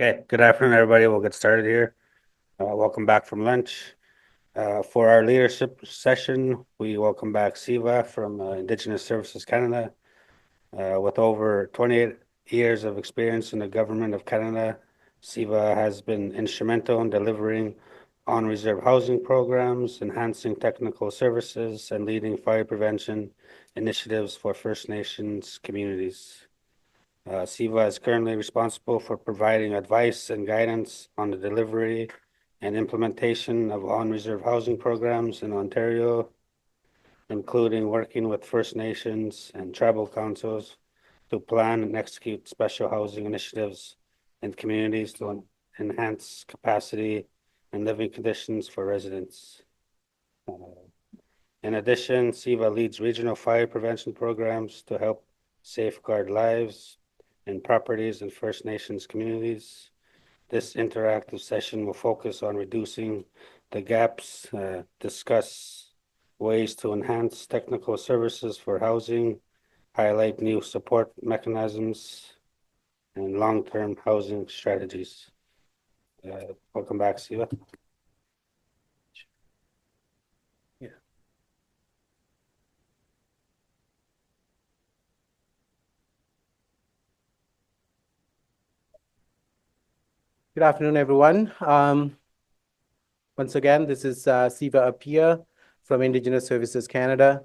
Okay, good afternoon, everybody. We'll get started here. Welcome back from lunch. For our leadership session, we welcome back Siva from Indigenous Services Canada. With over 28 years of experience in the government of Canada, Siva has been instrumental in delivering on-reserve housing programs, enhancing technical services, and leading fire prevention initiatives for First Nations communities. SIVA is currently responsible for providing advice and guidance on the delivery and implementation of on-reserve housing programs in Ontario, including working with First Nations and tribal councils to plan and execute special housing initiatives in communities to enhance capacity and living conditions for residents. In addition, SIVA leads regional fire prevention programs to help safeguard lives and properties in First Nations communities. This interactive session will focus on reducing the gaps, discuss ways to enhance technical services for housing, highlight new support mechanisms, and long-term housing strategies. Welcome back, Siva. Good afternoon, everyone. Once again, this is Siva Apia from Indigenous Services Canada.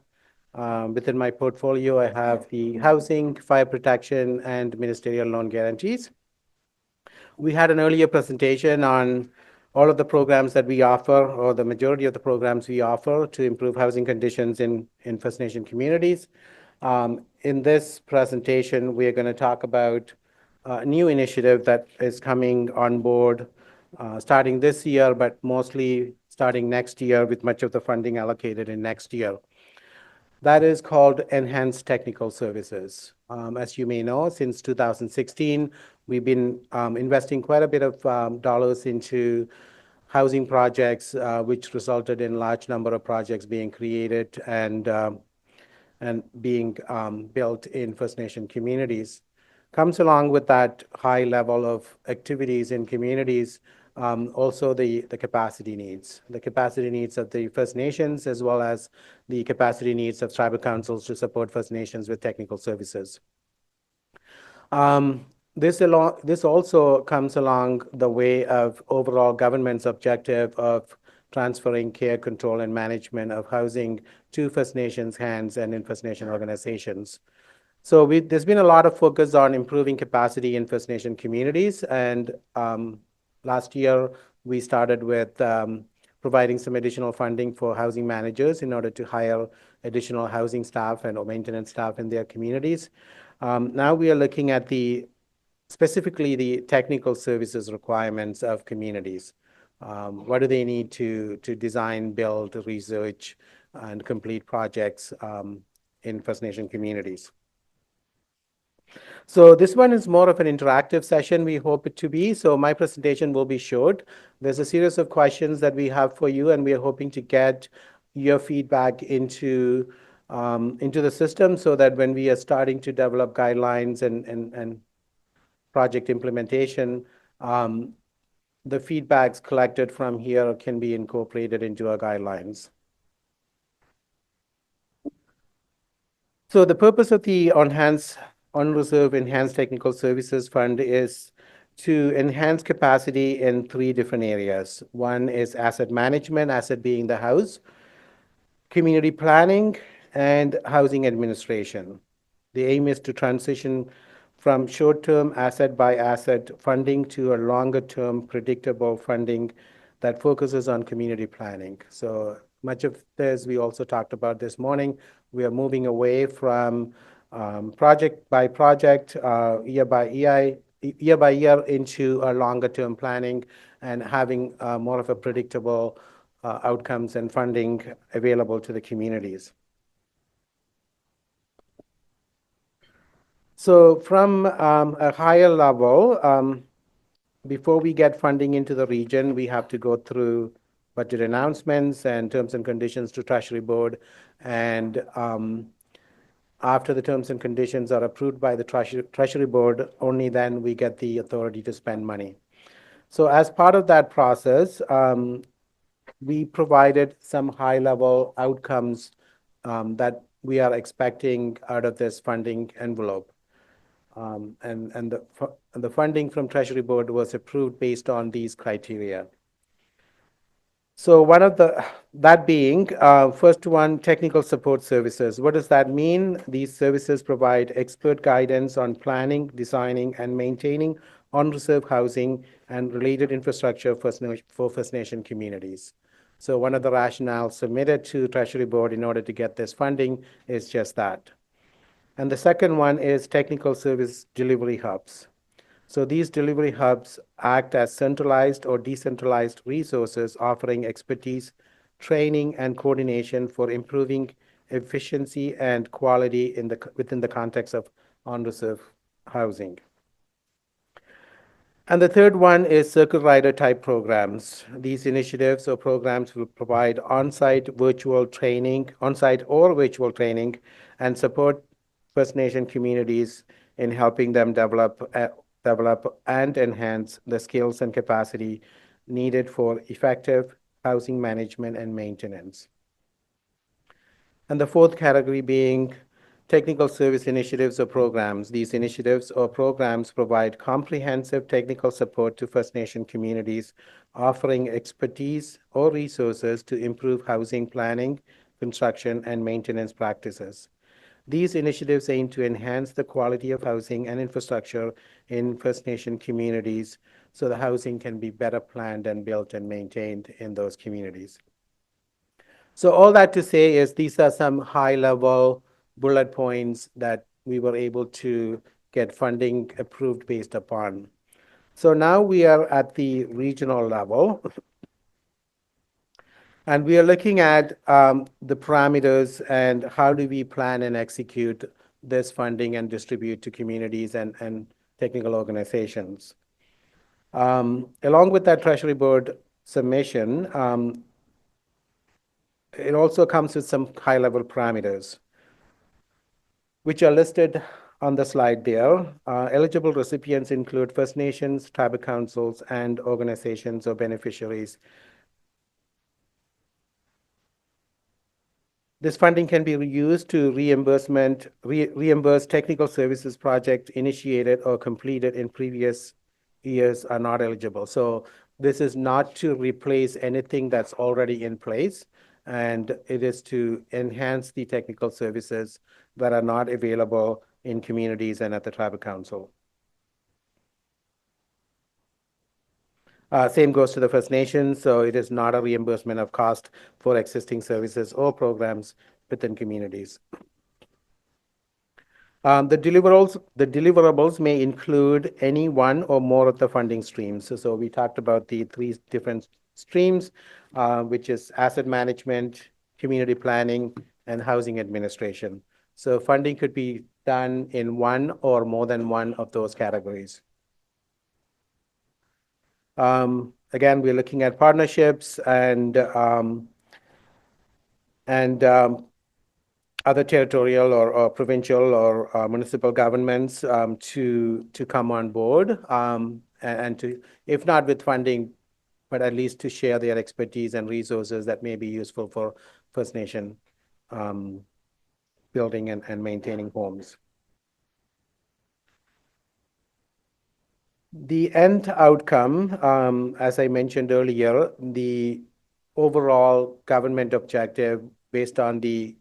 Within my portfolio, I have the housing, fire protection, and ministerial loan guarantees. We had an earlier presentation on all of the programs that we offer, or the majority of the programs we offer to improve housing conditions in First Nation communities. In this presentation, we are going to talk about a new initiative that is coming on board starting this year, but mostly starting next year with much of the funding allocated in next year. That is called Enhanced Technical Services. As you may know, since 2016, we've been investing quite a bit of dollars into housing projects, which resulted in a large number of projects being created and being built in First Nation communities. Comes along with that high level of activities in communities, also the capacity needs. The capacity needs of the First Nations, as well as the capacity needs of tribal councils to support First Nations with technical services. This also comes along the way of overall government's objective of transferring care, control, and management of housing to First Nations hands and in First Nation organizations. So there's been a lot of focus on improving capacity in First Nation communities, and last year we started with providing some additional funding for housing managers in order to hire additional housing staff and or maintenance staff in their communities. Now we are looking at specifically the technical services requirements of communities. What do they need to design, build, research, and complete projects in First Nation communities? So this one is more of an interactive session, we hope it to be. So my presentation will be short. There's a series of questions that we have for you, and we are hoping to get your feedback into the system so that when we are starting to develop guidelines and project implementation, the feedbacks collected from here can be incorporated into our guidelines. So the purpose of the on-reserve Enhanced Technical Services Fund is to enhance capacity in three different areas. One is asset management, asset being the house, community planning, and housing administration. The aim is to transition from short-term asset-by-asset funding to a longer-term predictable funding that focuses on community planning. So much of this we also talked about this morning. We are moving away from project by project, year by year into a longer-term planning and having more of a predictable outcomes and funding available to the communities. So from a higher level, before we get funding into the region, we have to go through budget announcements and terms and conditions to Treasury Board and after the terms and conditions are approved by the Treasury Board, only then we get the authority to spend money. So as part of that process, we provided some high-level outcomes that we are expecting out of this funding envelope. And the funding from Treasury Board was approved based on these criteria. So that being, first one, technical support services. What does that mean? These services provide expert guidance on planning, designing, and maintaining on-reserve housing and related infrastructure for First Nation communities. So one of the rationales submitted to Treasury Board in order to get this funding is just that. And the second one is technical service delivery hubs. So these delivery hubs act as centralized or decentralized resources offering expertise, training, and coordination for improving efficiency and quality within the context of on-reserve housing. And the third one is circuit rider type programs. These initiatives or programs will provide on-site or virtual training and support First Nation communities in helping them develop and enhance the skills and capacity needed for effective housing management and maintenance. And the fourth category being technical service initiatives or programs. These initiatives or programs provide comprehensive technical support to First Nation communities, offering expertise or resources to improve housing planning, construction, and maintenance practices. These initiatives aim to enhance the quality of housing and infrastructure in First Nation communities so the housing can be better planned and built and maintained in those communities. So all that to say is these are some high-level bullet points that we were able to get funding approved based upon. So now we are at the regional level. And we are looking at the parameters and how do we plan and execute this funding and distribute to communities and technical organizations. Along with that Treasury Board submission, it also comes with some high-level parameters, which are listed on the slide there. Eligible recipients include First Nations, tribal councils, and organizations or beneficiaries. This funding can be used to reimburse technical services project initiated or completed in previous years are not eligible. So this is not to replace anything that's already in place, and it is to enhance the technical services that are not available in communities and at the tribal council. Same goes to the First Nations, so it is not a reimbursement of cost for existing services or programs within communities. The deliverables may include any one or more of the funding streams. So we talked about the three different streams, which is asset management, community planning, and housing administration. So funding could be done in one or more than one of those categories. Again, we're looking at partnerships and other territorial or provincial or municipal governments to come on board and to, if not with funding, but at least to share their expertise and resources that may be useful for First Nation building and maintaining homes. The end outcome, as I mentioned earlier, the overall government objective based on the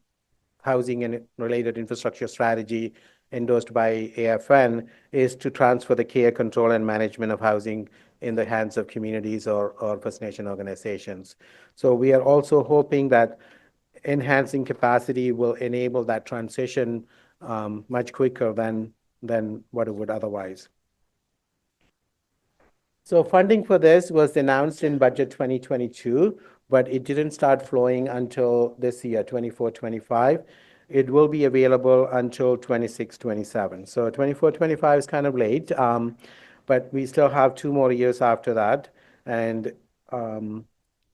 housing and related infrastructure strategy endorsed by AFN is to transfer the care, control, and management of housing in the hands of communities or First Nation organizations. So we are also hoping that enhancing capacity will enable that transition much quicker than what it would otherwise. So funding for this was announced in budget 2022, but it didn't start flowing until this year, 24-25. It will be available until 26-27. So 24-25 is kind of late, but we still have 2 more years after that. And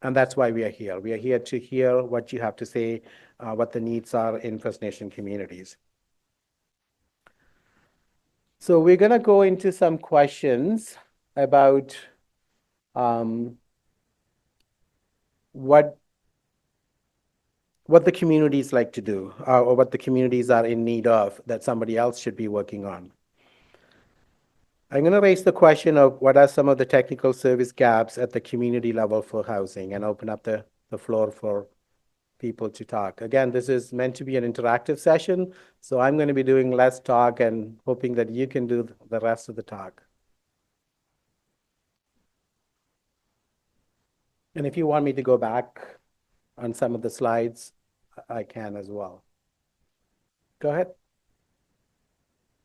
that's why we are here. We are here to hear what you have to say, what the needs are in First Nation communities. So we're gonna go into some questions about what the communities like to do, or what the communities are in need of that somebody else should be working on. I'm going to raise the question of what are some of the technical service gaps at the community level for housing, and open up the floor for people to talk. Again, this is meant to be an interactive session, so I'm going to be doing less talk and hoping that you can do the rest of the talk. And if you want me to go back on some of the slides, I can as well. Go ahead.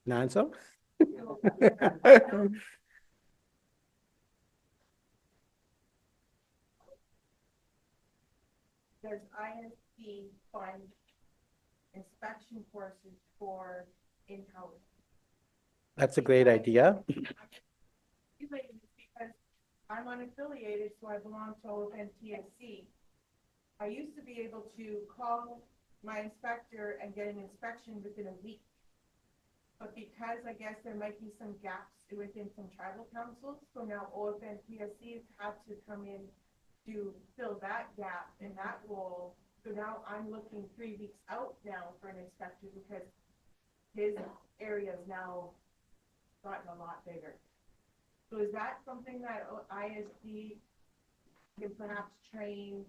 Nancy? Does ISD fund inspection courses for in-house? That's a great idea. Because I'm unaffiliated, so I belong to FNHC. I used to be able to call my inspector and get an inspection within a week. But because I guess there might be some gaps within some tribal councils, so now OFNPSCs have to come in to fill that gap in that role. So now I'm looking 3 weeks out now for an inspector because his area is now gotten a lot bigger. So is that something that ISD can perhaps train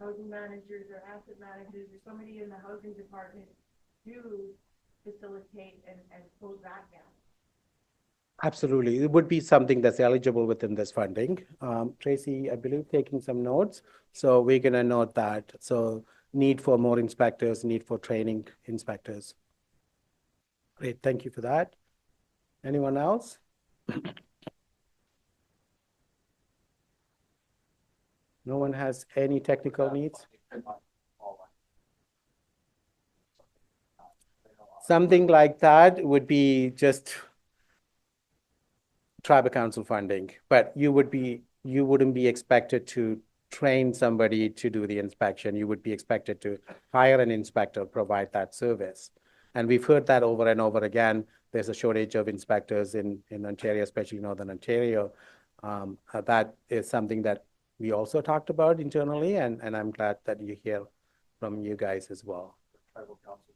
housing managers or asset managers or somebody in the housing department to facilitate and close that gap? Absolutely. It would be something that's eligible within this funding. Tracy, I believe, taking some notes. So we're going to note that. So need for more inspectors, need for training inspectors. Great. Thank you for that. Anyone else? No one has any technical needs? Something like that would be just tribal council funding, but you wouldn't be expected to train somebody to do the inspection. You would be expected to hire an inspector, provide that service. And we've heard that over and over again. There's a shortage of inspectors in Ontario, especially Northern Ontario. That is something that we also talked about internally, and I'm glad that you hear from you guys as well. Tribal council.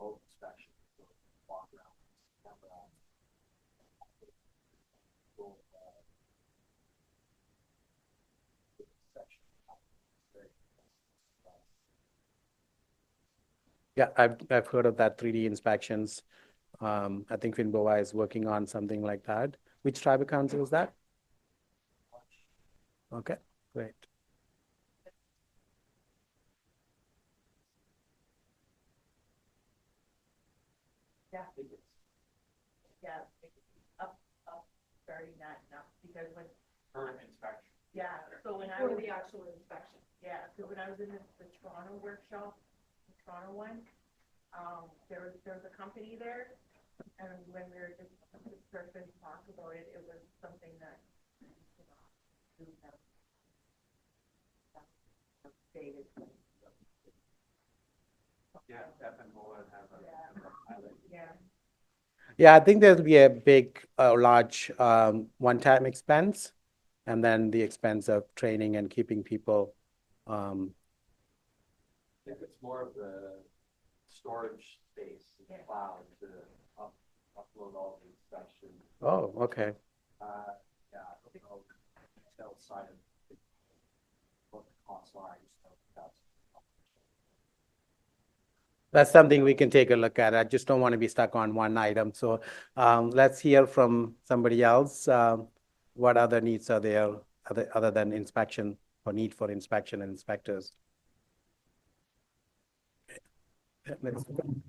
Both inspection, walk around, Yeah, I've heard of that 3D inspections. I think Finboa is working on something like that. Which tribal council is that? Okay, great. Yeah. Yeah, up, starting that now, because when. current inspection. Yeah, so when I For was. the actual inspection. Yeah, so when I was in the Toronto workshop, the Toronto one, there was a company there, and when we were just discussing talk about it, it was something that, stated. Yeah, FNHC have a pilot. Yeah. Yeah, I think there'll be a big, large one-time expense, and then the expense of training and keeping people. I think it's more of the storage space in the cloud to upload all the inspection. Oh, okay. Yeah, I don't know the detailed side of what the costs are. I just know That's something we can take a look at. I just don't want to be stuck on one item. So let's hear from somebody else. What other needs are there other than inspection or need for inspection and inspectors?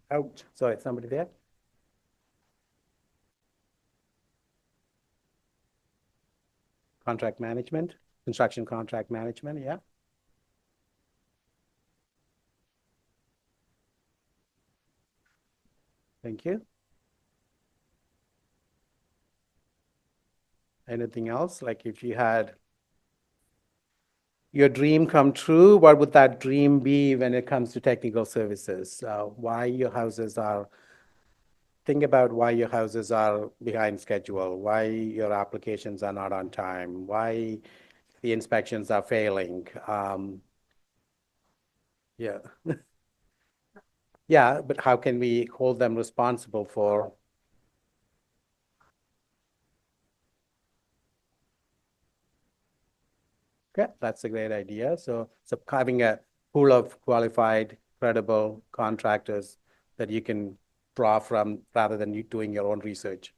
Out. Sorry, somebody there? Contract management, construction contract management, yeah. Thank you. Anything else? Like if you had your dream come true, what would that dream be when it comes to technical services? Why your houses are, think about why your houses are behind schedule, why your applications are not on time, why the inspections are failing. Yeah. Yeah, but how can we hold them responsible for? Okay, that's a great idea. So having a pool of qualified, credible contractors that you can draw from rather than you doing your own research.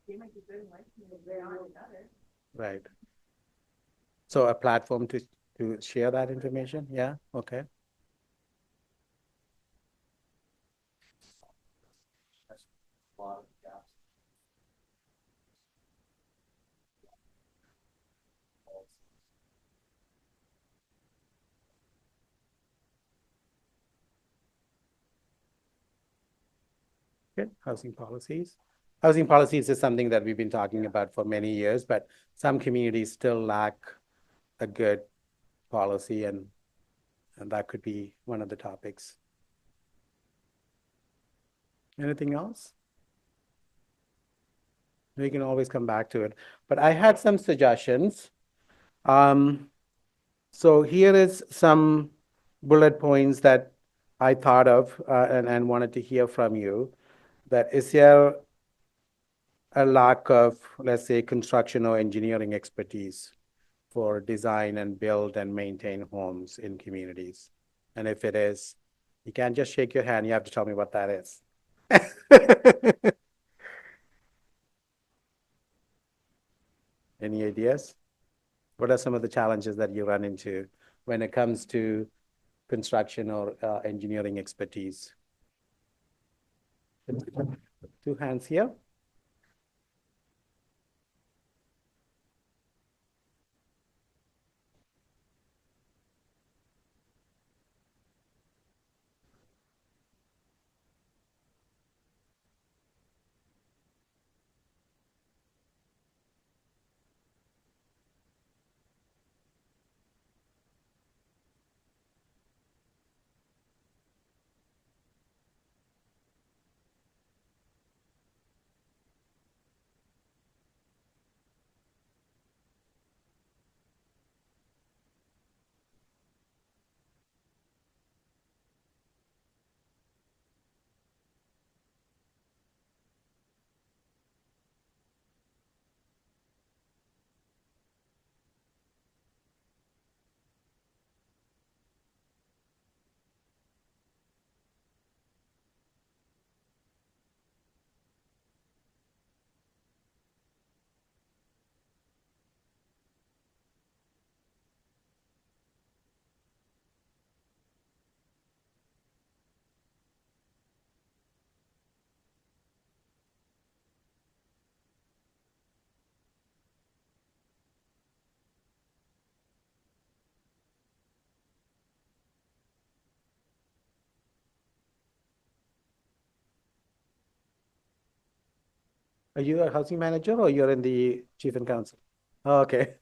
They might be good in one community, they're not in others. Right. So a platform to share that information? Yeah, okay. That's a lot of gaps. Good. Housing policies. Housing policies is something that we've been talking about for many years, but some communities still lack a good policy, and that could be one of the topics. Anything else? We can always come back to it. But I had some suggestions. So here is some bullet points that I thought of and wanted to hear from you. That is there a lack of, let's say, construction or engineering expertise for design and build and maintain homes in communities? And if it is, you can't just shake your hand. You have to tell me what that is. Any ideas? What are some of the challenges that you run into when it comes to construction or engineering expertise? Two hands here. Are you a housing manager or you're in the chief and council? Okay.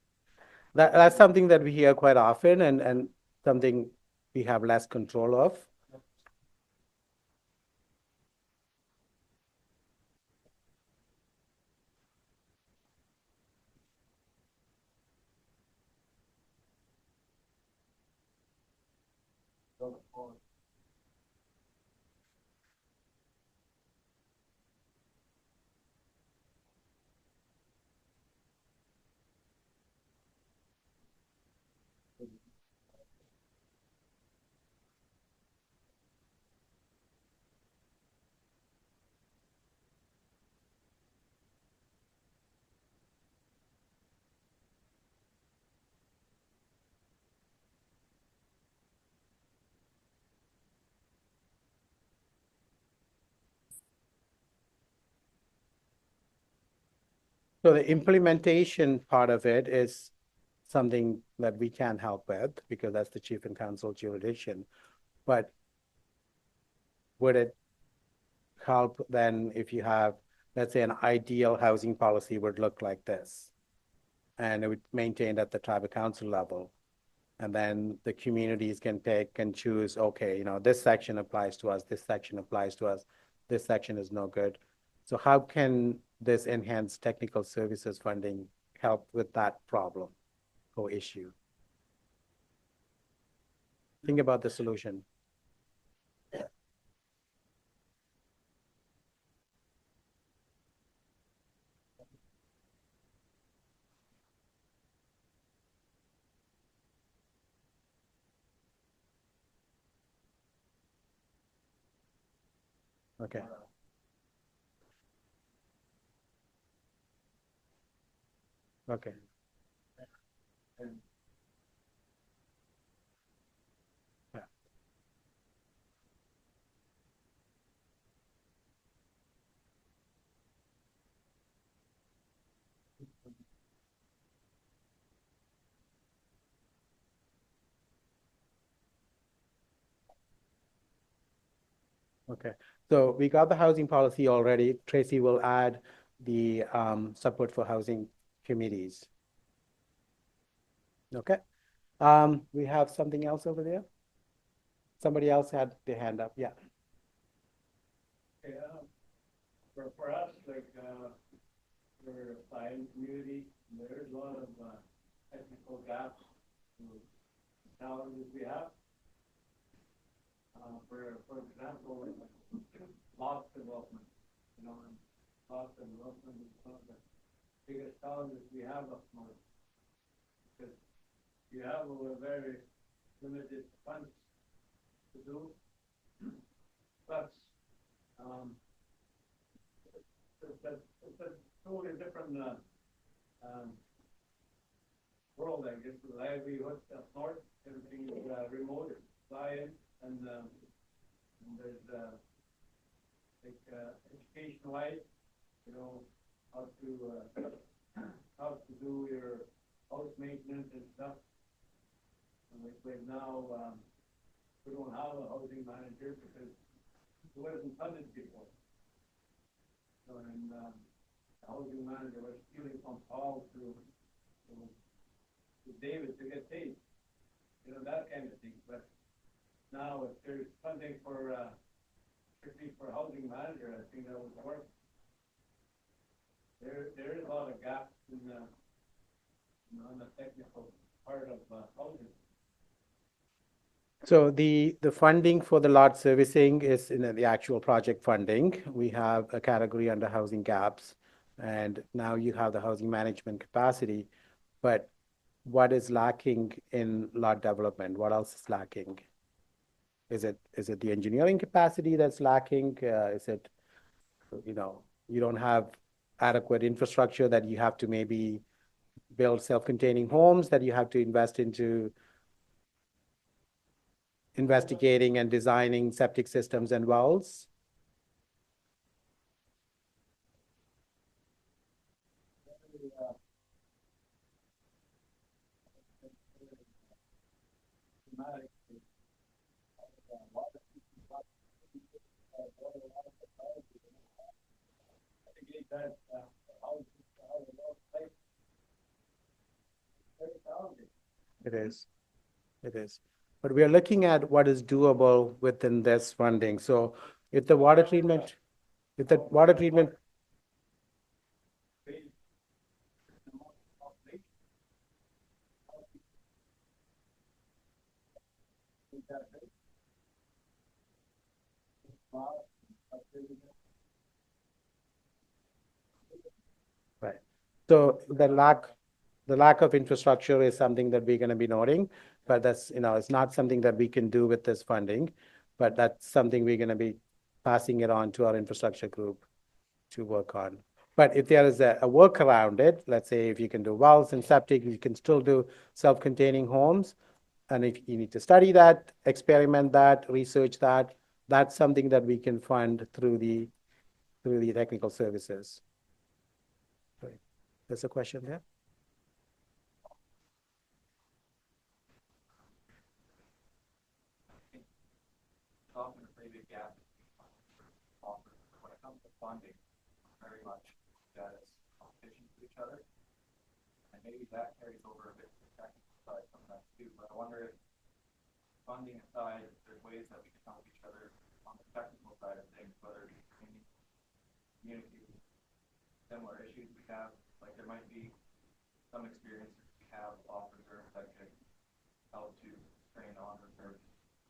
That's something that we hear quite often and something we have less control of. So the implementation part of it is something that we can help with because that's the chief and council jurisdiction. But would it help than if you have, let's say, an ideal housing policy would look like this. And it would maintained at the tribal council level. And then the communities can pick and choose, okay, this section applies to us, this section applies to us, this section is no good. So how can this enhanced technical services funding help with that problem or issue? Think about the solution. Okay. Okay. Yeah. Okay. So we got the housing policy already. Tracy will add the support for housing committees. Okay. We have something else over there? Somebody else had their hand up. Yeah. Yeah, for us, like, for a fine community, there's a lot of, technical gaps, and challenges we have. For example, loss development, and loss development is one of the biggest challenges we have up north. Because you have a very limited funds to do, plus, it's a totally different, world, I guess, the livelihood up north, everything is, remote, fly in, and there's, like, education-wise, how to do your house maintenance and stuff. And like now, we don't have a housing manager because it wasn't funded before. So, and, the housing manager was stealing from Paul to David to get paid, that kind of thing. But now, if there's funding for, strictly for housing manager, I think that would work. There is a lot of gaps in the, on the technical part of, housing. So the funding for the lot servicing is in the actual project funding. We have a category under housing gaps, and now you have the housing management capacity. But what is lacking in lot development? What else is lacking? Is it the engineering capacity that's lacking? Is it, you don't have adequate infrastructure that you have to maybe build self-containing homes, that you have to invest into investigating and designing septic systems and wells? It is. It is. But we are looking at what is doable within this funding. So if the water treatment, right. So the lack of infrastructure is something that we're going to be noting, but that's, it's not something that we can do with this funding, but that's something we're going to be passing it on to our infrastructure group to work on. But if there is a work around it, let's say if you can do wells and septic, you can still do self-containing homes. And if you need to study that, experiment that, research that, that's something that we can fund through the technical services. Right. There's a question there. Often a pretty big gap. comes to funding, very much that is competition to each other. And maybe that carries over a bit to the technical side sometimes too, but I wonder if funding aside, if there's ways that we can help each other on the technical side of things, whether it be community, similar issues we have, like there might be some experiences we have off reserve that could help to train on reserve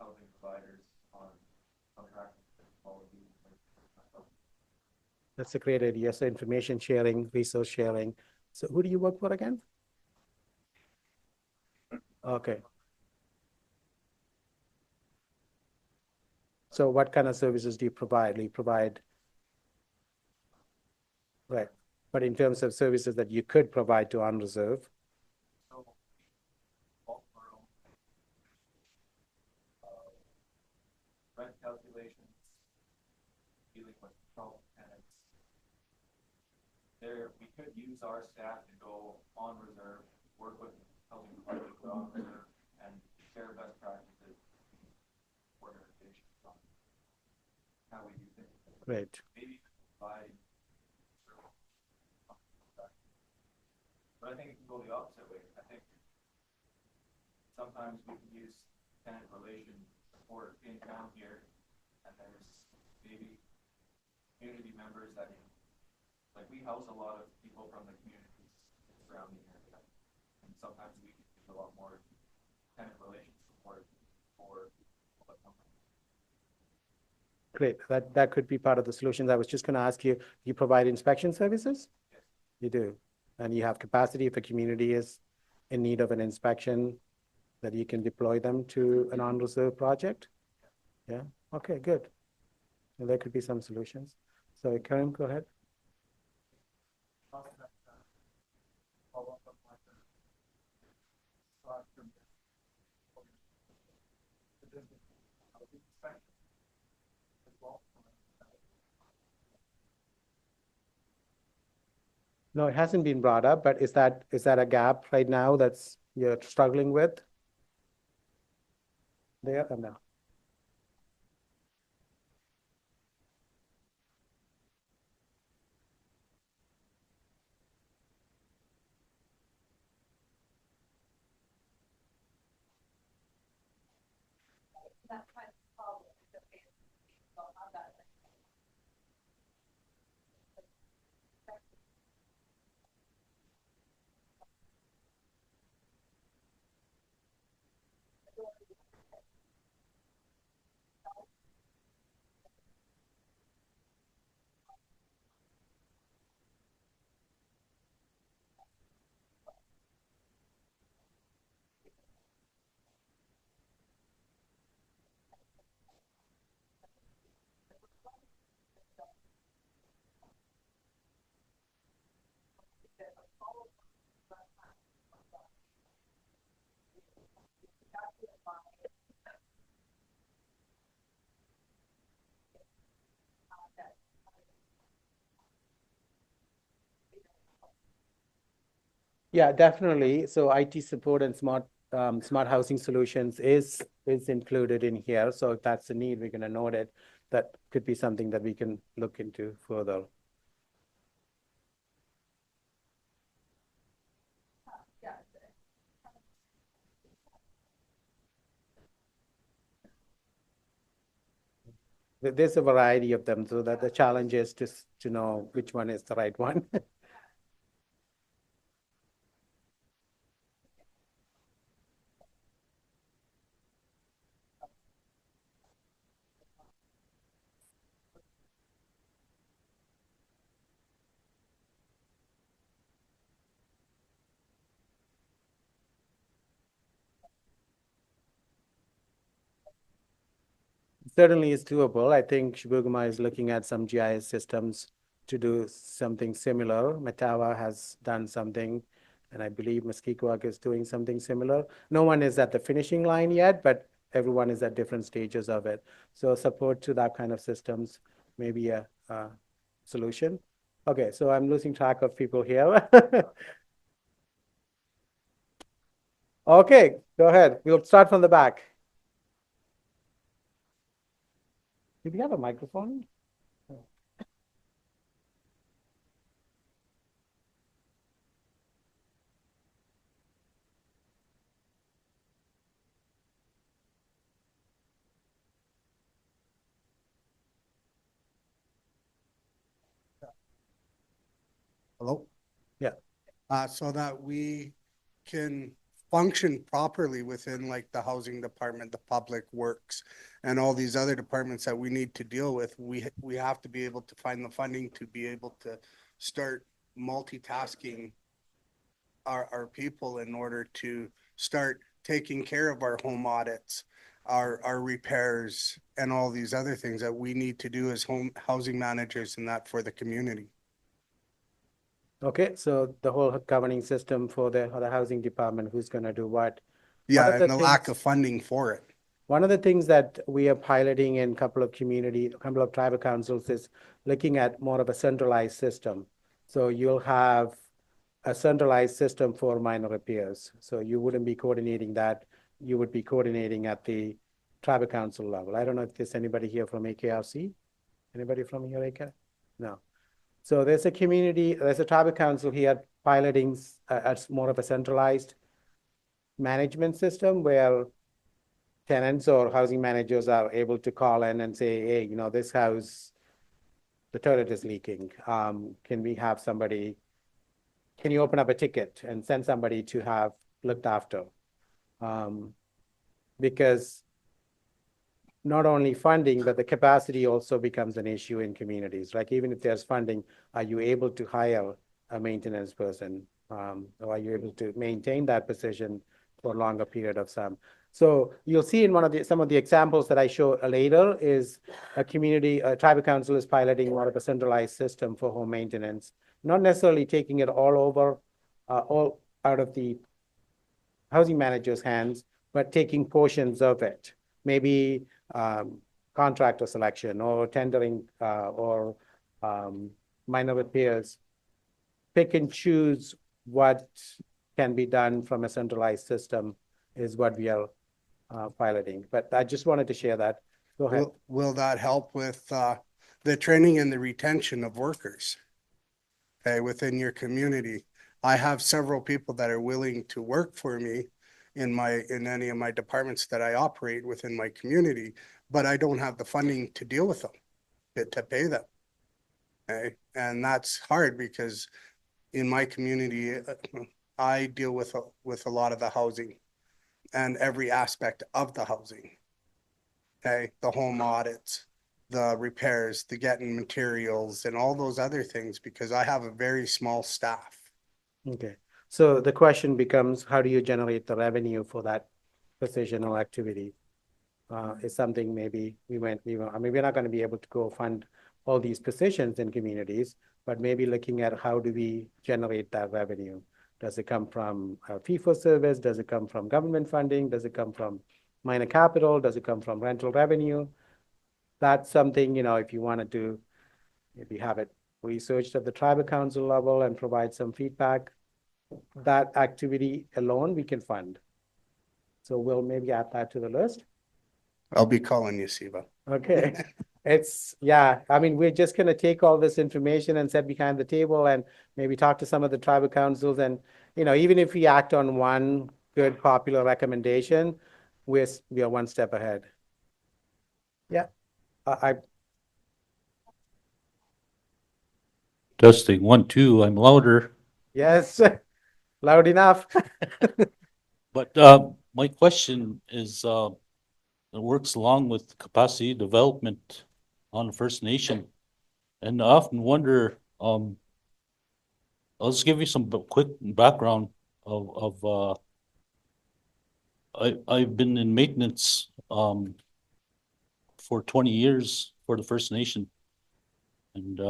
housing providers on contracting quality. That's a great idea. So information sharing, resource sharing. So who do you work for again? Okay. So what kind of services do you provide? Do you provide, right? But in terms of services that you could provide to unreserved, So, bulk our own, rent calculations, dealing with problem tenants. There, we could use our staff to go on reserve, work with housing providers on reserve, and share best practices, organizations on how we do things. great. Maybe provide. But I think it can go the opposite way. I think sometimes we can use tenant relation support in town here, and there's maybe community members that, like, we house a lot of people from the communities surrounding area, and sometimes we can use a lot more tenant relation support for people that come from. Great. That could be part of the solutions. I was just going to ask you, you provide inspection services? Yes. You do. And you have capacity if a community is in need of an inspection that you can deploy them to an on-reserve project? Yeah. Okay, good. Well, there could be some solutions. So Karim, go ahead. No, it hasn't been brought up, but is that a gap right now that's you're struggling with? There or no? Yeah, definitely. So IT support and smart housing solutions is included in here. So if that's a need, we're going to note it. That could be something that we can look into further. There's a variety of them, so that the challenge is just to know which one is the right one. Certainly is doable. I think Shibuguma is looking at some GIS systems to do something similar. Metawa has done something, and I believe Muskegee is doing something similar. No one is at the finishing line yet, but everyone is at different stages of it. So support to that kind of systems may be a solution. Okay, so I'm losing track of people here. Okay, go ahead. We'll start from the back. Do we have a microphone? Hello? Yeah. So that we can function properly within like the housing department, the public works, and all these other departments that we need to deal with. We have to be able to find the funding to be able to start multitasking our people in order to start taking care of our home audits, our repairs, and all these other things that we need to do as housing managers and that for the community. Okay, so the whole governing system for the housing department, who's gonna do what? One Yeah, of the and the lack things- of funding for it. One of the things that we are piloting in a couple of tribal councils is looking at more of a centralized system. So you'll have a centralized system for minor repairs. So you wouldn't be coordinating that. You would be coordinating at the tribal council level. I don't know if there's anybody here from AKRC. Anybody from here, AK? No. So there's a tribal council here piloting as more of a centralized management system where tenants or housing managers are able to call in and say, hey, this house, the toilet is leaking. Can we have somebody, can you open up a ticket and send somebody to have looked after? Because not only funding, but the capacity also becomes an issue in communities. Like even if there's funding, are you able to hire a maintenance person? Or are you able to maintain that position for a longer period of time? So you'll see in some of the examples that I show later is a tribal council is piloting one of a centralized system for home maintenance, not necessarily taking it all over, all out of the housing manager's hands, but taking portions of it. Maybe contractor selection or tendering or minor repairs. Pick and choose what can be done from a centralized system is what we are piloting. But I just wanted to share that. Go ahead. Will that help with the training and the retention of workers? Okay, within your community. I have several people that are willing to work for me in any of my departments that I operate within my community, but I don't have the funding to deal with them, to pay them. Okay, and that's hard because in my community, I deal with a lot of the housing and every aspect of the housing. Okay, the home audits, the repairs, the getting materials and all those other things because I have a very small staff. Okay. So the question becomes, how do you generate the revenue for that position or activity? Is something maybe I mean, we're not going to be able to go fund all these positions in communities, but maybe looking at how do we generate that revenue? Does it come from fee for service? Does it come from government funding? Does it come from minor capital? Does it come from rental revenue? That's something, if you wanted to maybe have it researched at the tribal council level and provide some feedback, that activity alone we can fund. So we'll maybe add that to the list. I'll be calling you, Siva. Okay. I mean, we're just gonna take all this information and sit behind the table and maybe talk to some of the tribal councils and, even if we act on one good popular recommendation, we are one step ahead. Yeah, I Testing, 1, 2, I'm louder. yes, loud enough. But my question is, it works along with capacity development on First Nation. And I often wonder, I'll just give you some quick background of I've been in maintenance for 20 years for the First Nation. And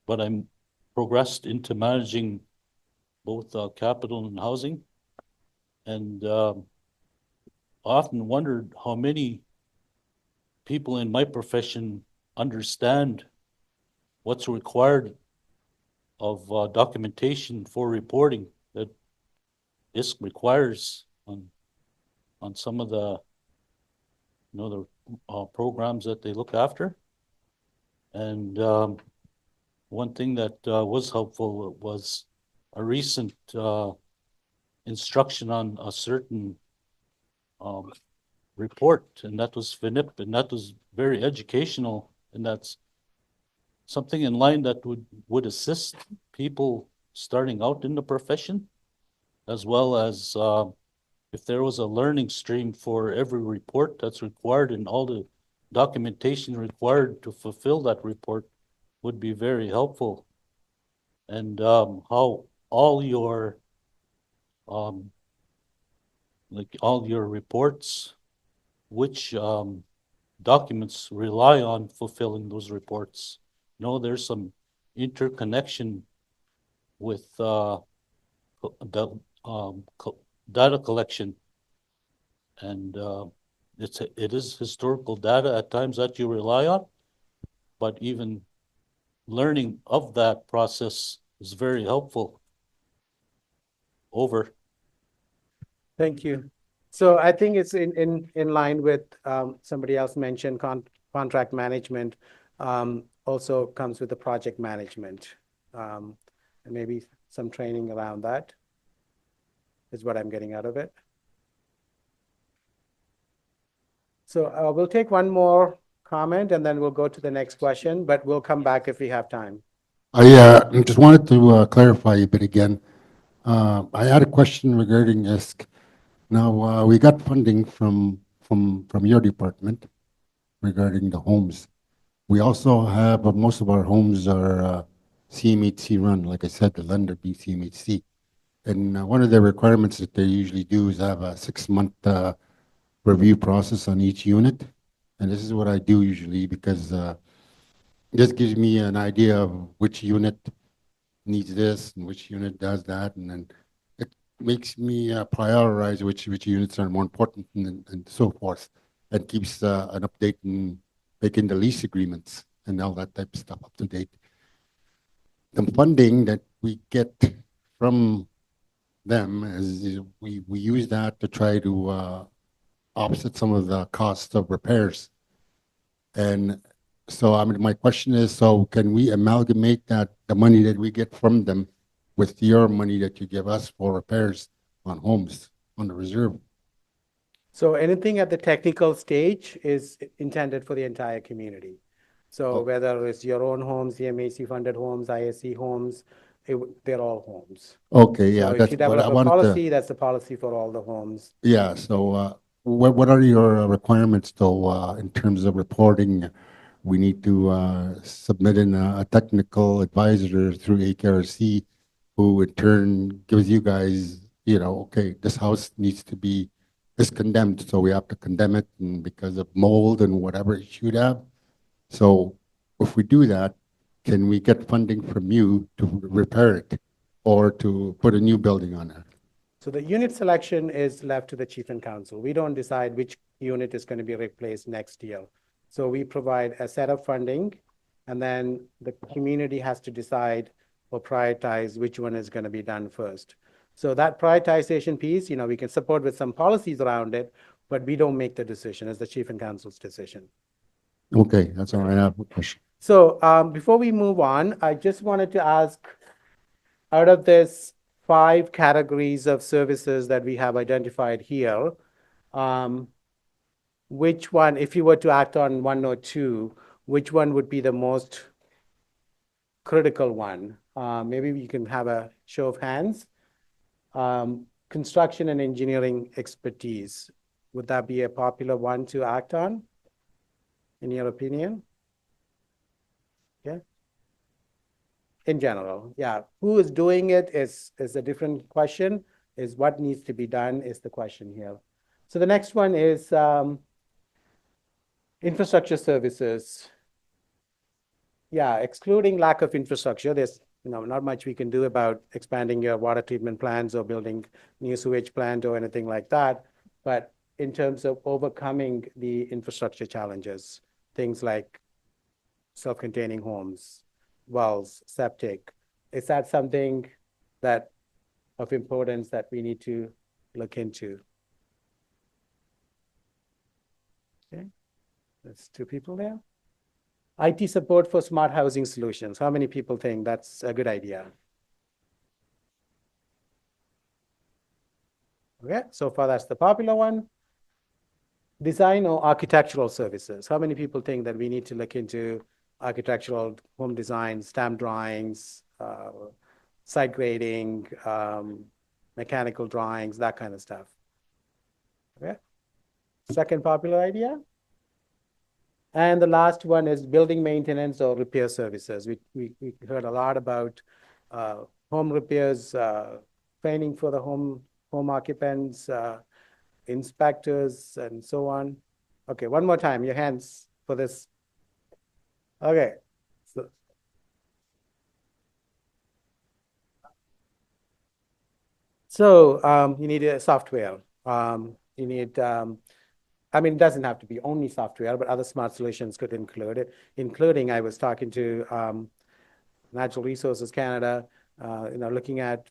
but I'm progressed into managing both capital and housing. And often wondered how many people in my profession understand what's required of documentation for reporting that this requires on some of the programs that they look after. And one thing that was helpful was a recent instruction on a certain report, and that was FNHC, and that was very educational, and that's something in line that would assist people starting out in the profession, as well as if there was a learning stream for every report that's required and all the documentation required to fulfill that report would be very helpful. And how all your um, like all your reports, which documents rely on fulfilling those reports. You know, there's some interconnection with the data collection, and it is historical data at times that you rely on, but even learning of that process is very helpful. Over. Thank you. So I think it's in line with somebody else mentioned contract management also comes with the project management. And maybe some training around that is what I'm getting out of it. So we'll take one more comment and then we'll go to the next question, but we'll come back if we have time. I just wanted to clarify a bit again. I had a question regarding ISK. Now, we got funding from your department regarding the homes. We also have, most of our homes are CMHC run, like I said, the lender being CMHC. And one of the requirements that they usually do is have a 6-month review process on each unit. And this is what I do usually because this gives me an idea of which unit needs this and which unit does that. And then it makes me prioritize which units are more important and so forth. And keeps an update in making the lease agreements and all that type of stuff up to date. The funding that we get from them is we use that to try to offset some of the costs of repairs. And so I mean, my question is, so can we amalgamate that, the money that we get from them with your money that you give us for repairs on homes on the reserve? So anything at the technical stage is intended for the entire community. So whether it's your own homes, the MAC funded homes, ISC homes, they're all homes. Okay, yeah, So if that's you what develop I a wanted policy, that's the policy for all the homes. Yeah, so what are your requirements though in terms of reporting? We need to submit in a technical advisor through HRC, who in turn gives you guys, okay, this house needs to be is condemned, so we have to condemn it and because of mold and whatever it should have. So if we do that, can we get funding from you to repair it or to put a new building on it? So the unit selection is left to the chief and council. We don't decide which unit is going to be replaced next year. So we provide a set of funding, and then the community has to decide or prioritize which one is going to be done first. So that prioritization piece, we can support with some policies around it, but we don't make the decision. It's the chief and council's decision. Okay, that's all right. I have a question. So before we move on, I just wanted to ask, out of this 5 categories of services that we have identified here, which one, if you were to act on 1 or 2, which one would be the most critical one? Maybe we can have a show of hands. Construction and engineering expertise. Would that be a popular one to act on, in your opinion? Yeah. In general, yeah. Who is doing it is a different question. Is what needs to be done is the question here. So the next one is infrastructure services. Yeah, excluding lack of infrastructure, there's not much we can do about expanding your water treatment plants or building new sewage plant or anything like that. But in terms of overcoming the infrastructure challenges, things like self-containing homes, wells, septic, is that something that of importance that we need to look into? Okay, there's 2 people there. IT support for smart housing solutions. How many people think that's a good idea? Okay, so far that's the popular one. Design or architectural services. How many people think that we need to look into architectural home design, stamp drawings, site grading, mechanical drawings, that kind of stuff. Okay. Second popular idea. And the last one is building maintenance or repair services. We heard a lot about home repairs, training for the home occupants, inspectors, and so on. Okay, one more time, your hands for this. Okay. So you need a software. You need, I mean, it doesn't have to be only software, but other smart solutions could include it, including I was talking to Natural Resources Canada, looking at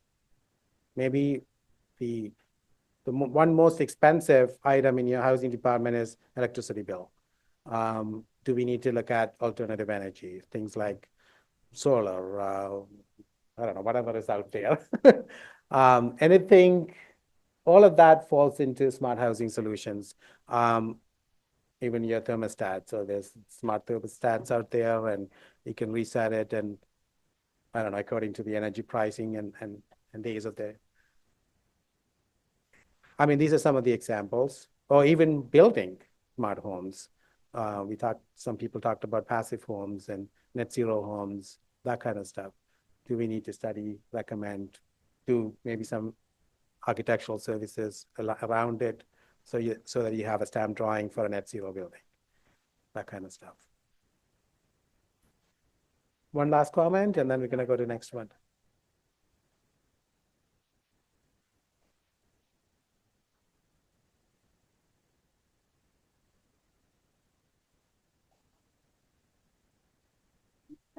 maybe the one most expensive item in your housing department is electricity bill. Do we need to look at alternative energy, things like solar, I don't know, whatever is out there. Anything, all of that falls into smart housing solutions. Even your thermostat. So there's smart thermostats out there, and you can reset it, and I don't know, according to the energy pricing and days of the. I mean, these are some of the examples, or even building smart homes. Some people talked about passive homes and net zero homes, that kind of stuff. Do we need to study, recommend, do maybe some architectural services around it so that you have a stamp drawing for a net zero building, that kind of stuff. One last comment, and then we're going to go to the next one.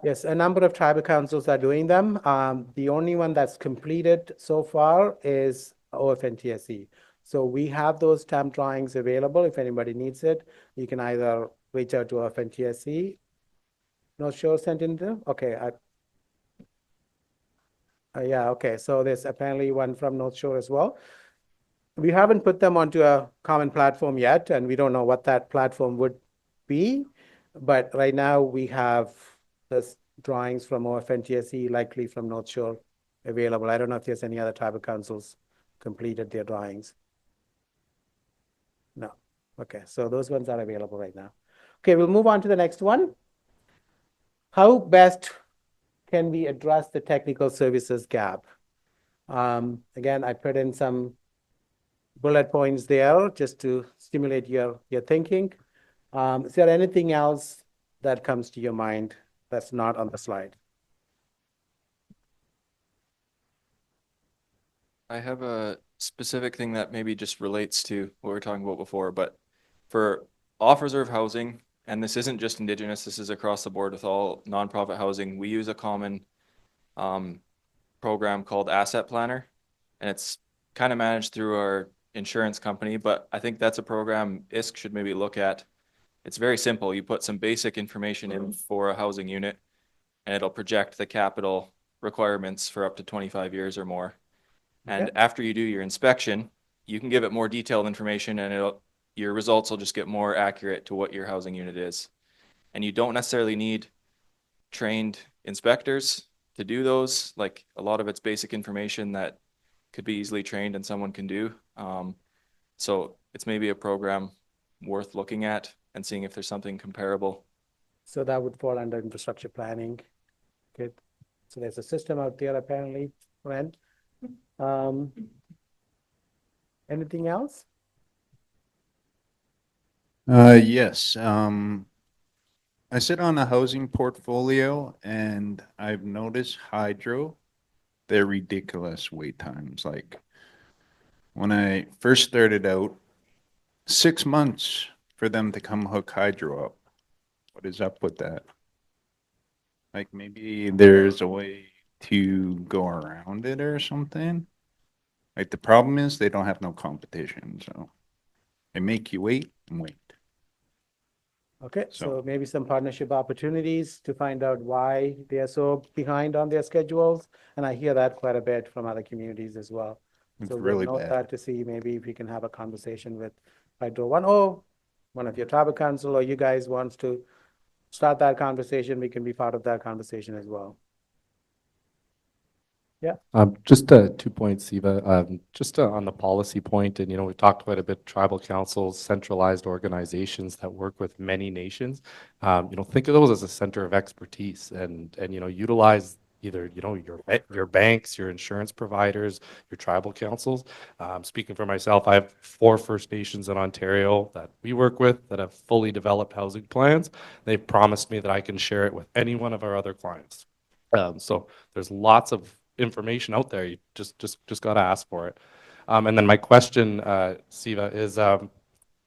Yes, a number of tribal councils are doing them. The only one that's completed so far is OFNTSE. So we have those stamp drawings available. If anybody needs it, you can either reach out to OFNTSE. North Shore sent in there? Okay. Yeah, okay. So there's apparently one from North Shore as well. We haven't put them onto a common platform yet, and we don't know what that platform would be. But right now we have the drawings from OFNTSE, likely from North Shore, available. I don't know if there's any other tribal councils completed their drawings. No. Okay, so those ones are available right now. Okay, we'll move on to the next one. How best can we address the technical services gap? Again, I put in some bullet points there just to stimulate your thinking. Is there anything else that comes to your mind that's not on the slide? I have a specific thing that maybe just relates to what we were talking about before, but for off-reserve housing, and this isn't just Indigenous, this is across the board with all nonprofit housing, we use a common program called Asset Planner, and it's kind of managed through our insurance company, but I think that's a program ISK should maybe look at. It's very simple. You put some basic information in for a housing unit, and it'll project the capital requirements for up to 25 years or more. And after you do your inspection, you can give it more detailed information, and your results will just get more accurate to what your housing unit is. And you don't necessarily need trained inspectors to do those. Like, a lot of it's basic information that could be easily trained and someone can do. So it's maybe a program worth looking at and seeing if there's something comparable. So that would fall under infrastructure planning. Good. So there's a system out there apparently, Ren. Anything else? Yes. I sit on a housing portfolio, and I've noticed hydro, they're ridiculous wait times. Like, when I first started out, 6 months for them to come hook hydro up. What is up with that? Like, maybe there's a way to go around it or something. Like, the problem is they don't have no competition, so they make you wait and wait. Okay, so maybe some partnership opportunities to find out why they are so behind on their schedules. And I hear that quite a bit from other communities as well. It's So we'll really note bad. that to see maybe if we can have a conversation with Hydro One, or one of your tribal council, or you guys wants to start that conversation, we can be part of that conversation as well. Just 2 points, Siva. Just on the policy point, and we've talked quite a bit, tribal councils, centralized organizations that work with many nations. Think of those as a center of expertise, and utilize either your banks, your insurance providers, your tribal councils. Speaking for myself, I have 4 First Nations in Ontario that we work with that have fully developed housing plans. They've promised me that I can share it with any one of our other clients. So there's lots of information out there. You just got to ask for it. And then my question, Siva, is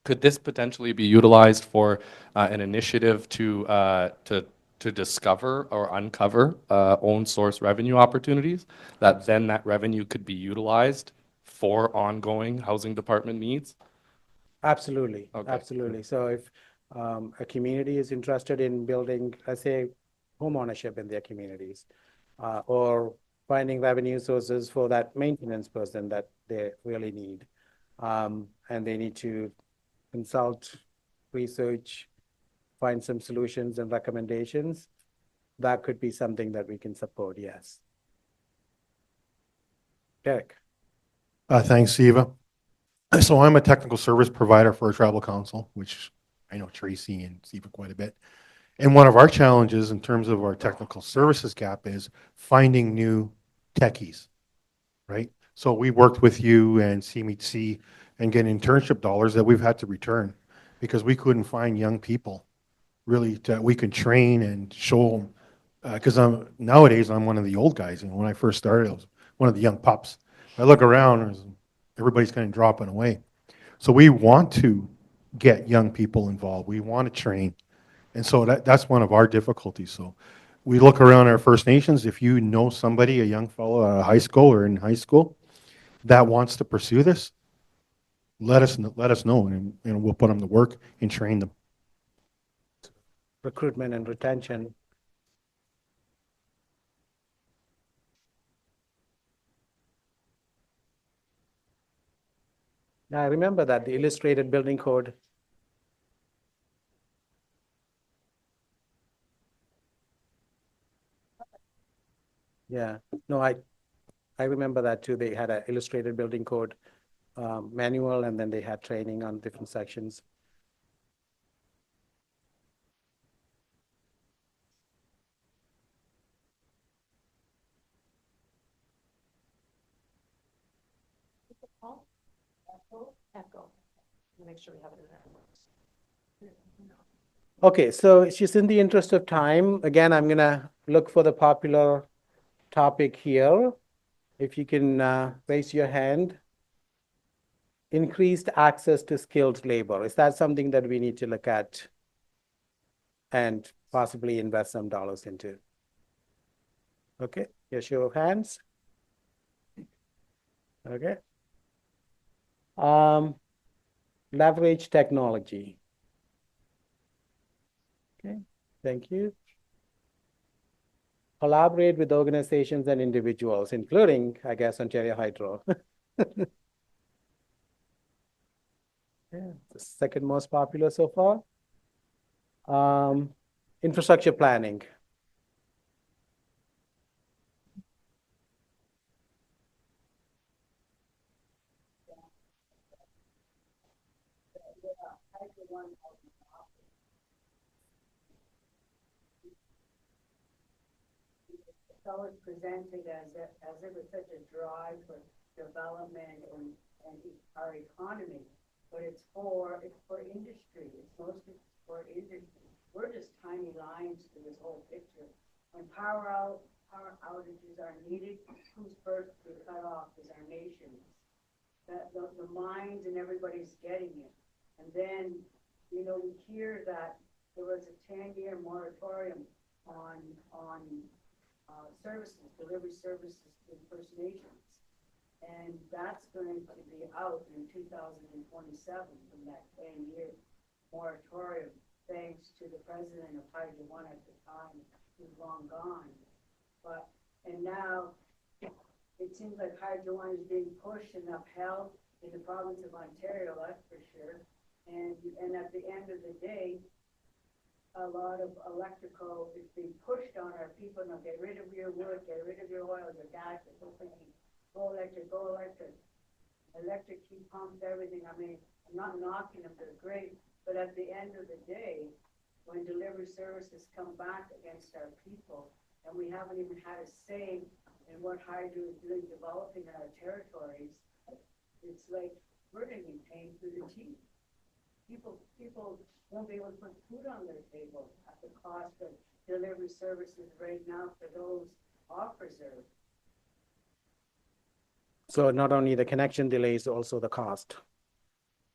could this potentially be utilized for an initiative to discover or uncover own source revenue opportunities that revenue could be utilized for ongoing housing department needs? Absolutely, Okay. absolutely. So if a community is interested in building, let's say, home ownership in their communities, or finding revenue sources for that maintenance person that they really need, and they need to consult, research, find some solutions and recommendations, that could be something that we can support, yes. Derek? Thanks, Siva. So I'm a technical service provider for a tribal council, which I know Tracy and Siva quite a bit. And one of our challenges in terms of our technical services gap is finding new techies, right? So we worked with you and CMHC and get internship dollars that we've had to return because we couldn't find young people really that we could train and show them. Because nowadays I'm one of the old guys, and when I first started, I was one of the young pups. I look around, and everybody's kind of dropping away. So we want to get young people involved. We want to train. And so that's one of our difficulties. So we look around our First Nations. If you know somebody, a young fellow out of high school or in high school that wants to pursue this, let us know, and we'll put them to work and train them. Recruitment and retention. Now, I remember that the illustrated building code. Yeah, no, I remember that too. They had an illustrated building code manual, and then they had training on different sections. Echo. Make sure we have it in there. Okay, so just in the interest of time, again, I'm gonna look for the popular topic here. If you can raise your hand. Increased access to skilled labor. Is that something that we need to look at and possibly invest some dollars into? Okay, your show of hands. Okay. Leverage technology. Okay, thank you. Collaborate with organizations and individuals, including, I guess, Ontario Hydro. Yeah, the second most popular so far. Infrastructure planning. It's always presented as it was such a drive for development and our economy, but it's for industry. It's mostly for industry. We're just tiny lines to this whole picture. When power outages are needed, who's first to be cut off is our nation. The mines and everybody's getting it. And then, we hear that there was a 10-year moratorium on services, delivery services to First Nations. And that's going to be out in 2027 from that 10-year moratorium, thanks to the president of Hydro One at the time, who's long gone. And now it seems like Hydro One is being pushed and upheld in the province of Ontario, that's for sure. And at the end of the day, a lot of electrical is being pushed on our people. Now get rid of your wood, get rid of your oil, your gas, the whole thing. Go electric, go electric. Electric heat pumps, everything. I mean, I'm not knocking them, they're great. But at the end of the day, when delivery services come back against our people, and we haven't even had a say in what Hydro is doing developing in our territories, it's like we're going to be paying through the teeth. People won't be able to put food on their table at the cost of delivery services right now for those off reserve. So not only the connection delays, also the cost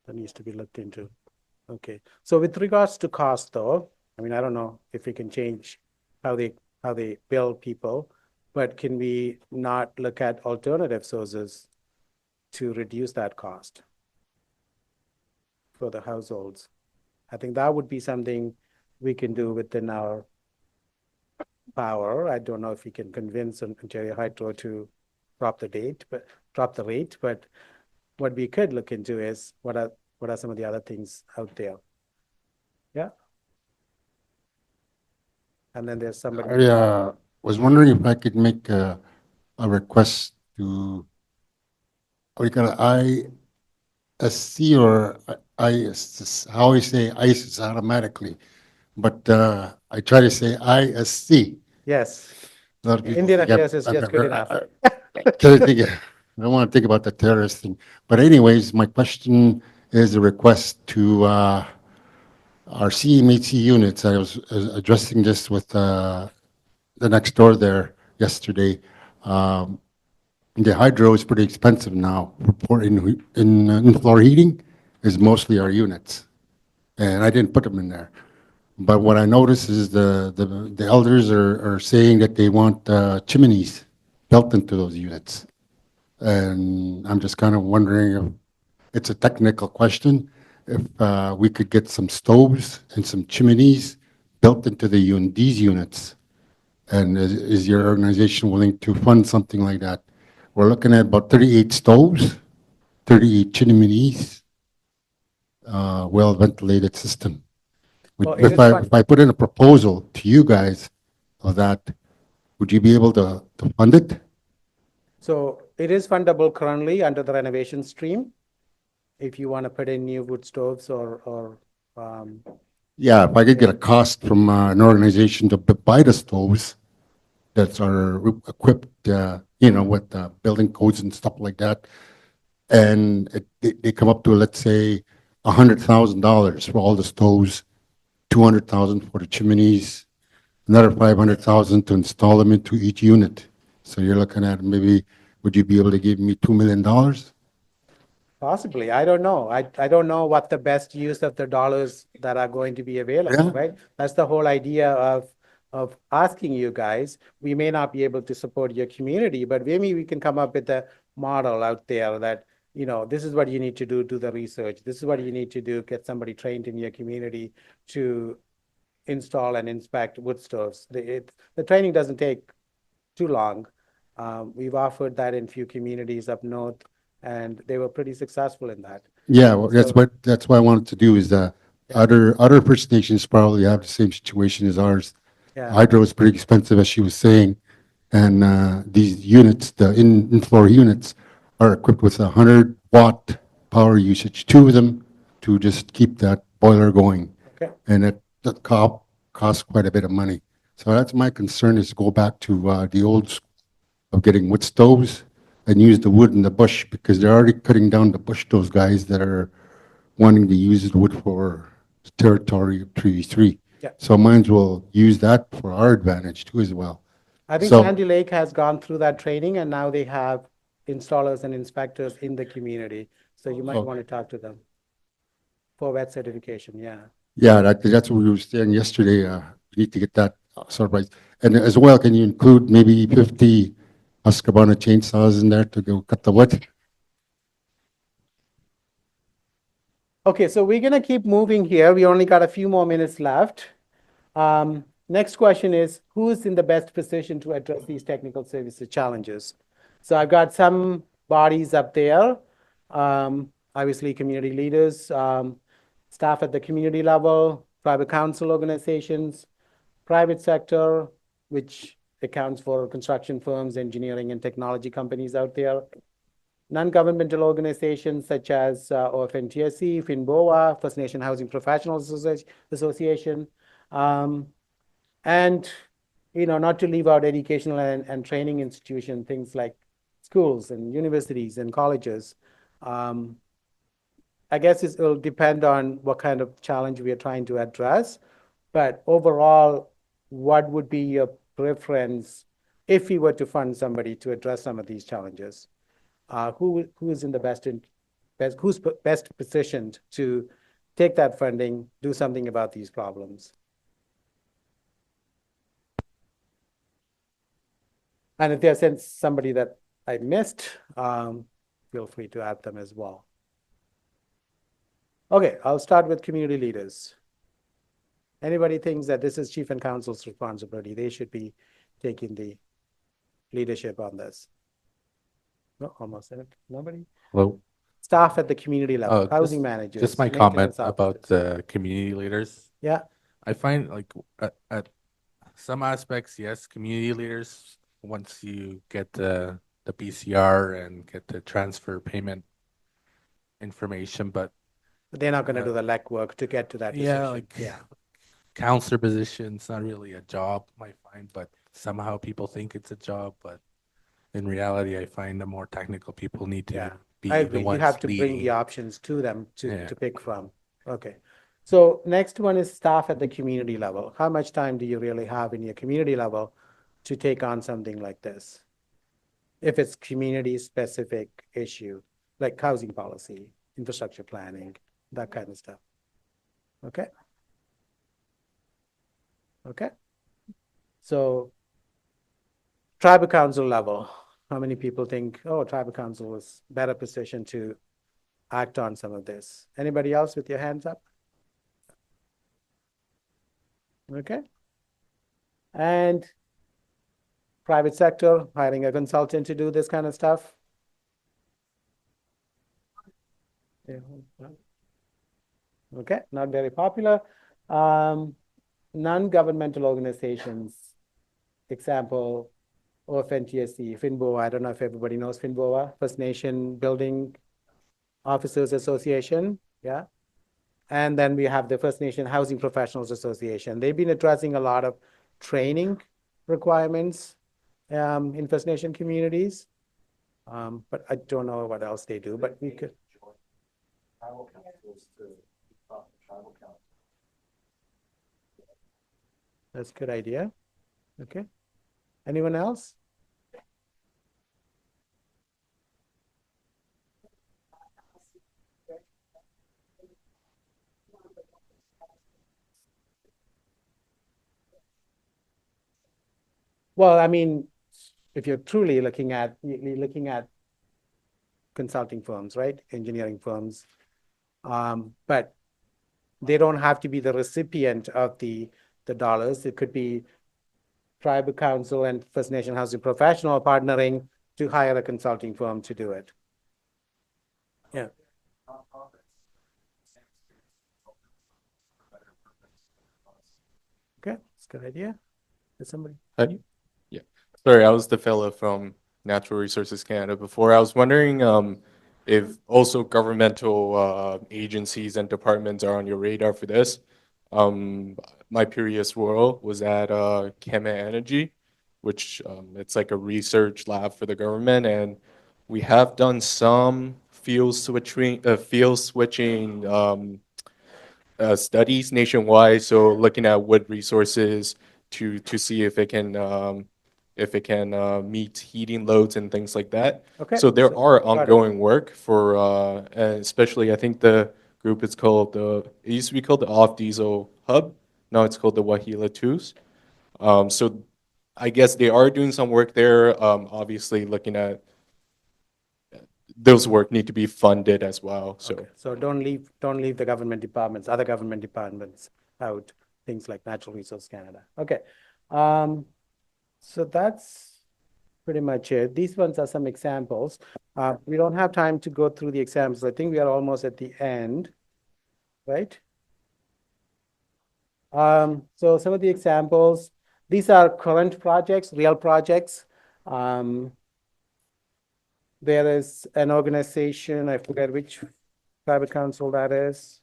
that needs to be looked into. Okay, so with regards to cost though, I mean, I don't know if we can change how they bill people, but can we not look at alternative sources to reduce that cost for the households? I think that would be something we can do within our power. I don't know if we can convince Ontario Hydro to drop the rate, but what we could look into is what are some of the other things out there? Yeah. And then there's somebody. I was wondering if I could make a request to, what do you call it, ISC or IS, how you say ISIS automatically, but I try to say ISC. Yes. A lot of people Indian think affairs is just good enough. I don't want to think about the terrorist thing. But anyways, my question is a request to our CMHC units. I was addressing this with the next door there yesterday. The hydro is pretty expensive now. In floor heating is mostly our units, and I didn't put them in there. But what I noticed is the elders are saying that they want chimneys built into those units. And I'm just kind of wondering if it's a technical question, if we could get some stoves and some chimneys built into these units. And is your organization willing to fund something like that? We're looking at about 38 stoves, 38 chimneys, well-ventilated system. Well, If I put in a proposal to you guys of that, would you be able to fund it? So it is fundable currently under the renovation stream. If you want to put in new wood stoves or Yeah, if I could get a cost from an organization to buy the stoves that are equipped, with building codes and stuff like that, and they come up to, let's say, $100,000 for all the stoves, 200,000 for the chimneys, another 500,000 to install them into each unit. So you're looking at maybe, would you be able to give me $2 million? possibly, I don't know. I don't know what the best use of the dollars that are going to be available, Yeah. right? That's the whole idea of asking you guys. We may not be able to support your community, but maybe we can come up with a model out there that, this is what you need to do the research. This is what you need to do, get somebody trained in your community to install and inspect wood stoves. The training doesn't take too long. We've offered that in few communities up north, and they were pretty successful in that. Yeah, well, So- that's what I wanted to do is other First Nations probably have the same situation as ours. Yeah. Hydro is pretty expensive, as she was saying, and these units, the in-floor units, are equipped with 100-watt power usage, two of them to just keep that boiler going. Okay. And that costs quite a bit of money. So that's my concern, is to go back to the old school of getting wood stoves and use the wood in the bush, because they're already cutting down the bush, those guys that are wanting to use the wood for territory of Treaty 3. Yeah. So might as well use that for our advantage too as well. I think So- Sandy Lake has gone through that training, and now they have installers and inspectors in the community. So you might Oh. want to talk to them for wet certification, yeah. Yeah, that's what we were saying yesterday. We need to get that sort of right. And as well, can you include maybe 50 Husqvarna chainsaws in there to go cut the wood? Okay, so we're gonna keep moving here. We only got a few more minutes left. Next question is, who's in the best position to address these technical services challenges? So I've got some bodies up there, obviously community leaders, staff at the community level, private council organizations, private sector, which accounts for construction firms, engineering and technology companies out there, non-governmental organizations such as FNHC, FINBOA, First Nation Housing Professionals Association, and not to leave out educational and training institutions, things like schools and universities and colleges. I guess it'll depend on what kind of challenge we are trying to address. But overall, what would be your preference if we were to fund somebody to address some of these challenges? Who is in the who's best positioned to take that funding, do something about these problems? And if there's somebody that I missed, feel free to add them as well. Okay, I'll start with community leaders. Anybody thinks that this is chief and council's responsibility? They should be taking the leadership on this. No, almost nobody. Hello. Staff at the community level, housing Just managers. just my comment maintenance about officers. the community leaders. Yeah, I find like at some aspects, yes, community leaders, once you get the PCR and get the transfer payment information, but but they're not going to do the legwork to get to that yeah, position. like Yeah, counselor position, it's not really a job, I find, but somehow people think it's a job, but in reality, I find the more technical people need to yeah. be I the agree. You ones have to bring the leading. options to them Yeah. to pick from. Okay. So next one is staff at the community level. How much time do you really have in your community level to take on something like this? If it's community-specific issue, like housing policy, infrastructure planning, that kind of stuff. Okay? Okay? So tribal council level, how many people think, oh, tribal council is better positioned to act on some of this? Anybody else with your hands up? Okay. And private sector, hiring a consultant to do this kind of stuff. Yeah. Okay, not very popular. Non-governmental organizations, example, FNTSC, FINBOA. I don't know if everybody knows FINBOA, First Nation Building Officers Association. Yeah. And then we have the First Nation Housing Professionals Association. They've been addressing a lot of training requirements in First Nation communities. But I don't know what else they do, but we could. That's a good idea. Okay. Anyone else? Well, I mean, if you're truly looking at consulting firms, right? Engineering firms. But they don't have to be the recipient of the dollars. It could be tribal council and First Nation housing professional partnering to hire a consulting firm to do it. Yeah. Okay, that's a good idea. Is somebody? Yeah, sorry, I was the fellow from Natural Resources Canada before. I was wondering if also governmental agencies and departments are on your radar for this. My previous role was at Kema Energy, which it's like a research lab for the government, and we have done some field switching studies nationwide. So looking at wood resources to see if it can meet heating loads and things like that. Okay. So there are got it. ongoing work for especially I think the group is called it used to be called the Off Diesel Hub. Now it's called the Wahila Twos. So I guess they are doing some work there. Obviously looking at those work need to be funded as well. So Okay. So don't leave the government departments, other government departments out, things like Natural Resource Canada. Okay. So that's pretty much it. These ones are some examples. We don't have time to go through the examples. I think we are almost at the end, right? So some of the examples, these are current projects, real projects. There is an organization, I forget which private council that is.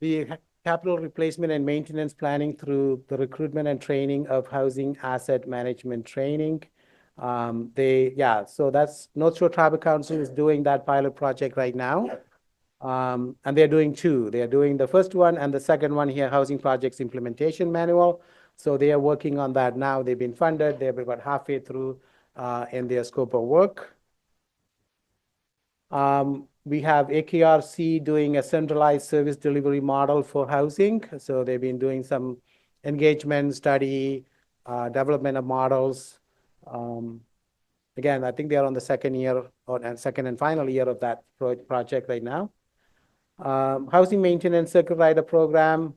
The capital replacement and maintenance planning through the recruitment and training of housing asset management training. So that's North Shore Tribal Council is doing that pilot project right now. And they're doing two. They're doing the first one and the second one here, Housing Projects Implementation Manual. So they are working on that now. They've been funded. They're about halfway through in their scope of work. We have AKRC doing a centralized service delivery model for housing. So they've been doing some engagement study, development of models. Again, I think they are on the second year and second and final year of that project right now. Housing maintenance circuit rider program.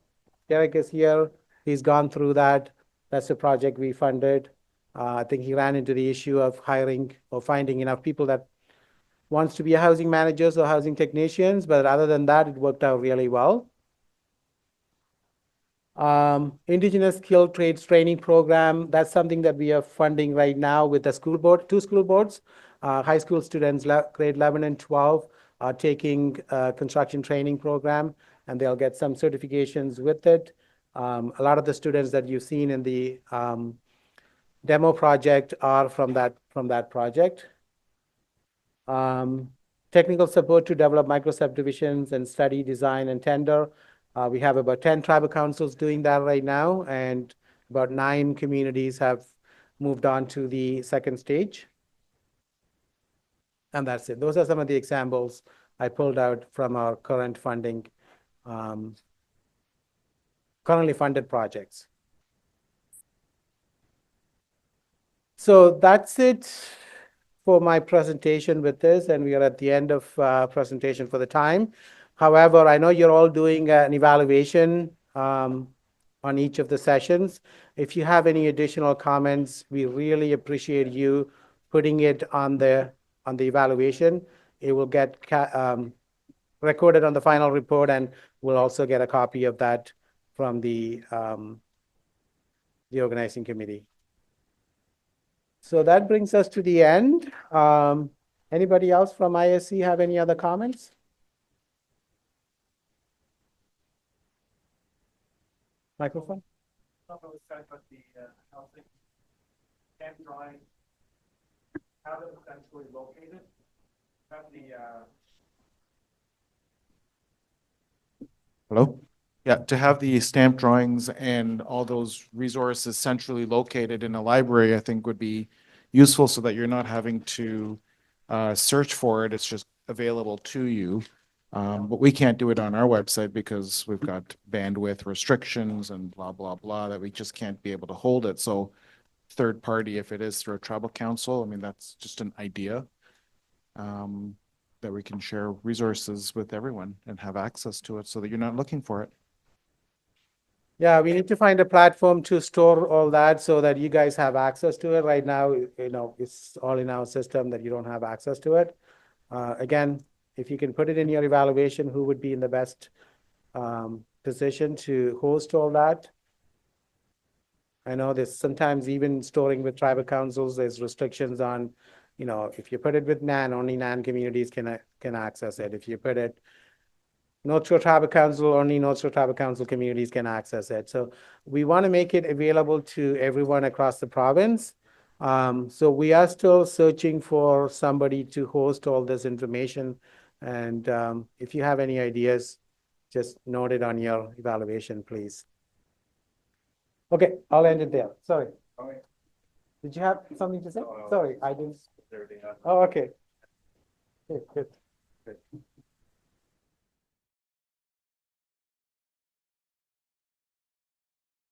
Derek is here. He's gone through that. That's a project we funded. I think he ran into the issue of hiring or finding enough people that wants to be a housing managers or housing technicians, but other than that, it worked out really well. Indigenous skilled trades training program, that's something that we are funding right now with the school board, two school boards. High school students, grade 11 and 12, are taking a construction training program, and they'll get some certifications with it. A lot of the students that you've seen in the demo project are from that project. Technical support to develop micro subdivisions and study, design, and tender. We have about 10 tribal councils doing that right now, and about 9 communities have moved on to the second stage. And that's it. Those are some of the examples I pulled out from our current funding, currently funded projects. So that's it for my presentation with this, and we are at the end of presentation for the time. However, I know you're all doing an evaluation on each of the sessions. If you have any additional comments, we really appreciate you putting it on the evaluation. It will get recorded on the final report, and we'll also get a copy of that from the organizing committee. So that brings us to the end. Anybody else from ISC have any other comments? Microphone? Camp drawing, how they're essentially located, have the, Hello? Yeah, to have the stamp drawings and all those resources centrally located in a library, I think would be useful so that you're not having to search for it. It's just available to you. But we can't do it on our website because we've got bandwidth restrictions and blah, blah, blah, that we just can't be able to hold it. So third party, if it is through a tribal council, I mean, that's just an idea. That we can share resources with everyone and have access to it so that you're not looking for it. Yeah, we need to find a platform to store all that so that you guys have access to it. Right now, it's all in our system that you don't have access to it. Again, if you can put it in your evaluation, who would be in the best position to host all that? I know there's sometimes even storing with tribal councils, there's restrictions on, if you put it with NAN, only NAN communities can access it. If you put it North Shore Tribal Council, only North Shore Tribal Council communities can access it. So we want to make it available to everyone across the province. So we are still searching for somebody to host all this information. And if you have any ideas, just note it on your evaluation, please. Okay, I'll end it there. Sorry. Did you have something to say? Sorry, I didn't. Oh, okay. Okay, good.